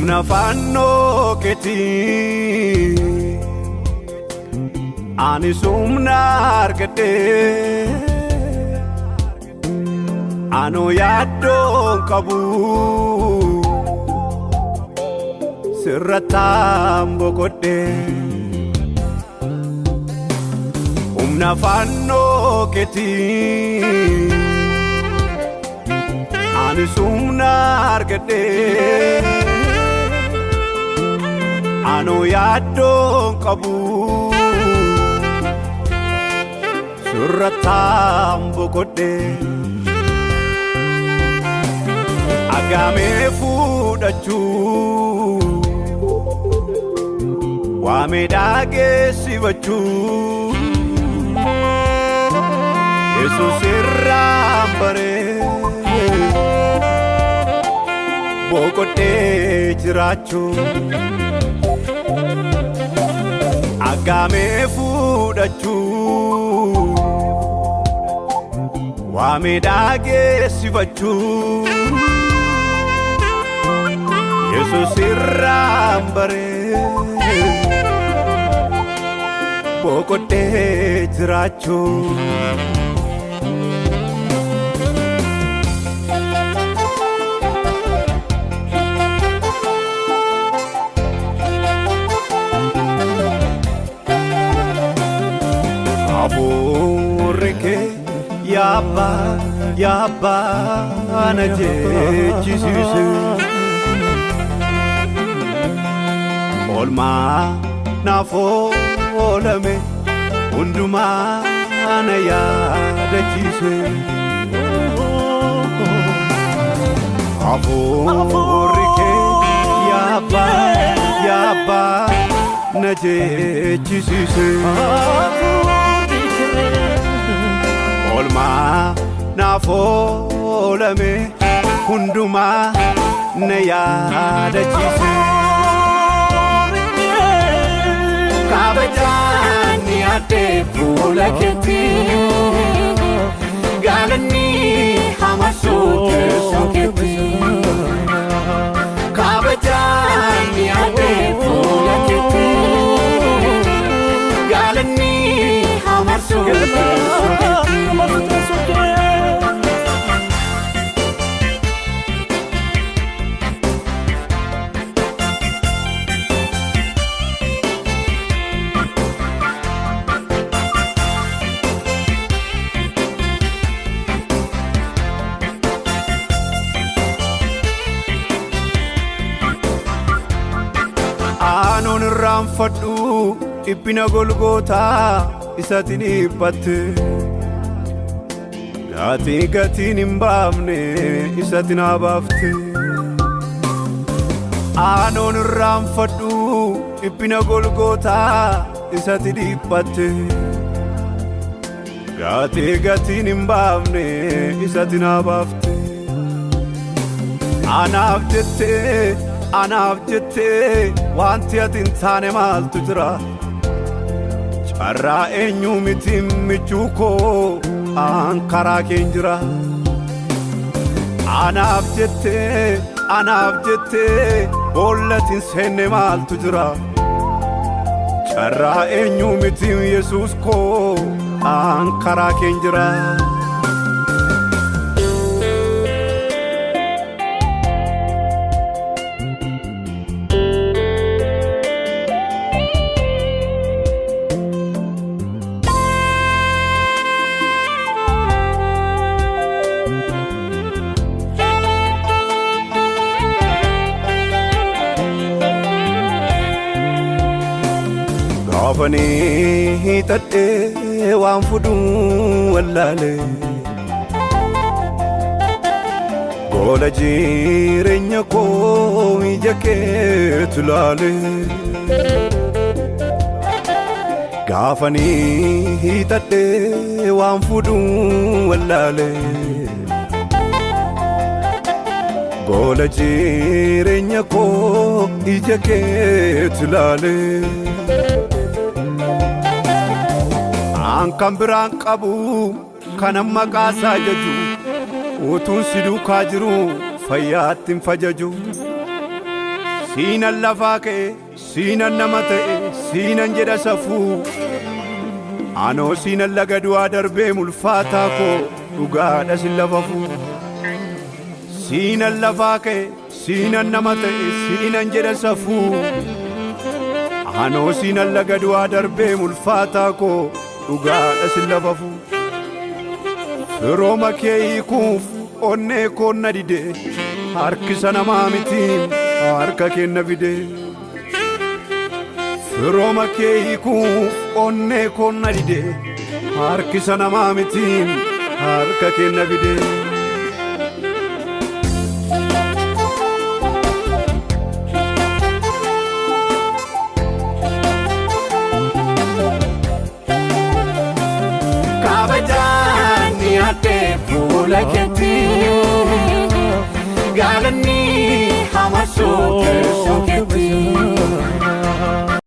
Humna fannoo keetii ani humna argadhee anoo yaaddoon qabu sirrattaan boqodhee humna fannoo keetii ani humna argadhee anoo yaaddoon qabu sirrattaan boqodhee agamee fudhachuu waamee dhageessifachuu Yesuus irraan baree boqodhee jiraachuu agamee fudhachuu waamee dhageessifachuu Yesuus irraan baree boqodhee jiraachuu Yabba na jechisiise olmaa nafoolame hundumaa na yaadachiise hafuurri kee yabba na jechisiise olmaa nafoolame hundumaa na yaadachiise kabajaan yaadee fuula keetii gaalanni hamasuu teessoo keetii kabajaan yaadee fuula keetii gaalanni hamasuu teessoo keetii Anon raanfadhu dhiphina golgootaa isatiin dhiphatte gatiin hin baafne isatiin habaafte Anon raanfadhu dhiphina golgootaa isatiin dhiphatte gatiin hin baafne isatiin habaafte anaaf jettee wanti ati hin taane maaltu jira carraa eenyu miti michuu koo an karaa keen jira anaaf jettee boollatin seenne maaltu jira carraa eenyu miti Yesuus koo an karaa keen jira Gaafanii hidhadhee waan fudhuu wallaale goola jireenya koo ija keetu laale gaafanii hidhadhee waan fudhuu wallaale goola jireenya koo ija keetu laale kan biraan qabu kan maqaa isaa jaju utuun si duukaa jiru fayyaatti hin fajaju siinan lafaa ka'e siinan nama ta'e siinan jedha safuu anoo siinan laga du'aa darbee mulfaataa koo dhugaadha sin lafafuu siinan lafaa ka'e siinan nama ta'e siinan jedha safuu anoo siinan laga du'aa darbee mulfaataa koo dhugaadha sin lafafuu firooma kee hiikuuf onnee koon na dide harkisa namaa mitiin harka kenna fide firooma kee hiikuuf onnee koon na dide harkisa namaa mitiin harka kenna fide